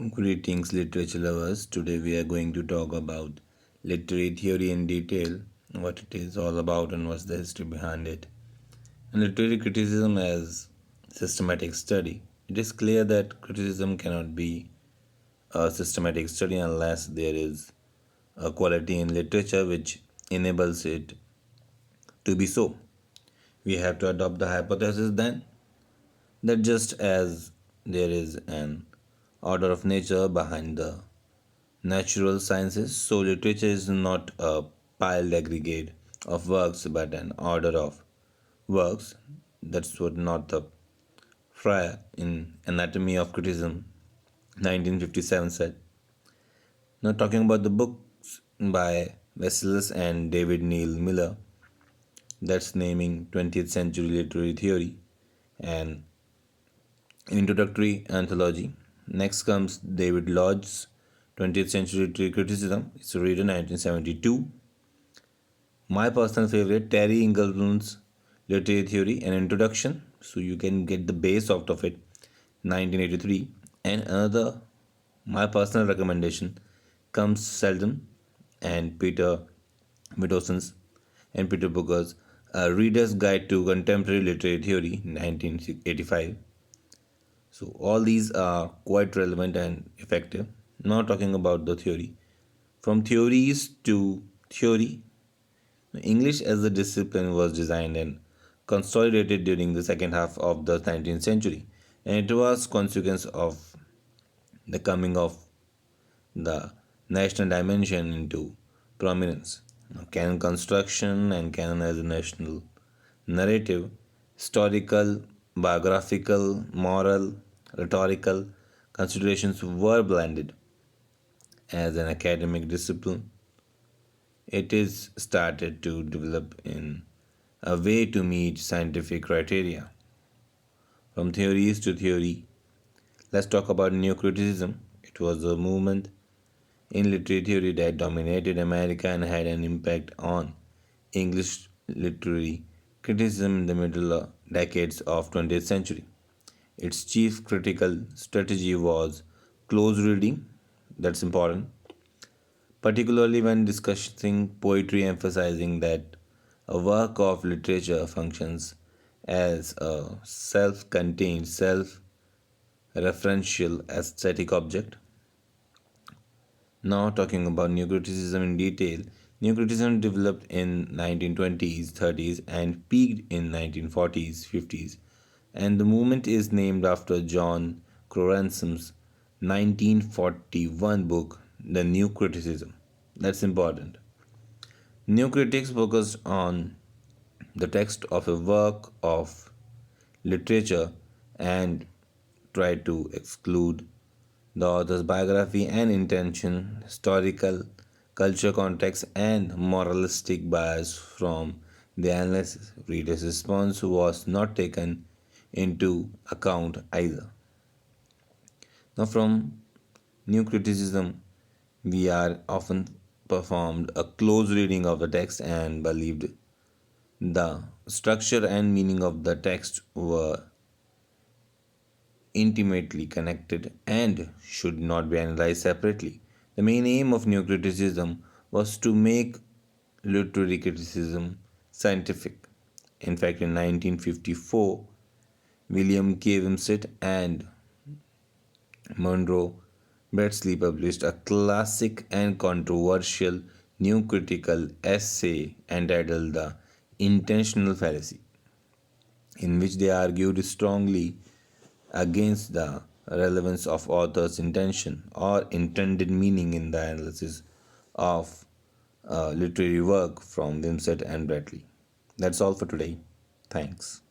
Greetings, literature lovers. Today we are going to talk about literary theory in detail, what it is all about, and what's the history behind it. And literary criticism as systematic study. It is clear that criticism cannot be a systematic study unless there is a quality in literature which enables it to be so. We have to adopt the hypothesis then that just as there is an order of nature behind the natural sciences, so literature is not a piled aggregate of works but an order of works. That's what Northrop Fryer in Anatomy of Criticism 1957 said. Now, talking about the books by Wessels and David Neil Miller, that's naming 20th century literary theory and introductory anthology. Next comes David Lodge's 20th century literary criticism. It's written 1972. My personal favorite, Terry Ingleton's Literary Theory and Introduction. So you can get the base out of it, 1983. And another, my personal recommendation, comes Sheldon and Peter Wittoson's and Peter Booker's A Reader's Guide to Contemporary Literary Theory, 1985. So all these are quite relevant and effective. Now talking about the theory. From theories to theory, English as a discipline was designed and consolidated during the second half of the 19th century, and it was consequence of the coming of the national dimension into prominence. Canon construction and canon as a national narrative, historical, biographical, moral, rhetorical considerations were blended as an academic discipline. It is started to develop in a way to meet scientific criteria. From theories to theory, let's talk about neocriticism. It was a movement in literary theory that dominated America and had an impact on English literary criticism in the middle decades of 20th century. Its chief critical strategy was close reading, that's important, particularly when discussing poetry, emphasizing that a work of literature functions as a self contained, self referential aesthetic object. Now, talking about New Criticism in detail, New Criticism developed in 1920s, 30s, and peaked in 1940s, 50s, and the movement is named after John Crorenson's 1941 book, The New Criticism. That's important. New critics focused on the text of a work of literature and tried to exclude the author's biography and intention, historical, culture context, and moralistic bias from the analysis. Reader's response was not taken into account either. Now, from new criticism, we are often performed a close reading of the text and believed the structure and meaning of the text were intimately connected and should not be analyzed separately. The main aim of new criticism was to make literary criticism scientific. In fact, in 1954, William K. Wimsett and Monroe Beardsley published a classic and controversial new critical essay entitled The Intentional Fallacy, in which they argued strongly against the relevance of author's intention or intended meaning in the analysis of literary work from Wimsett and Bradley. That's all for today. Thanks.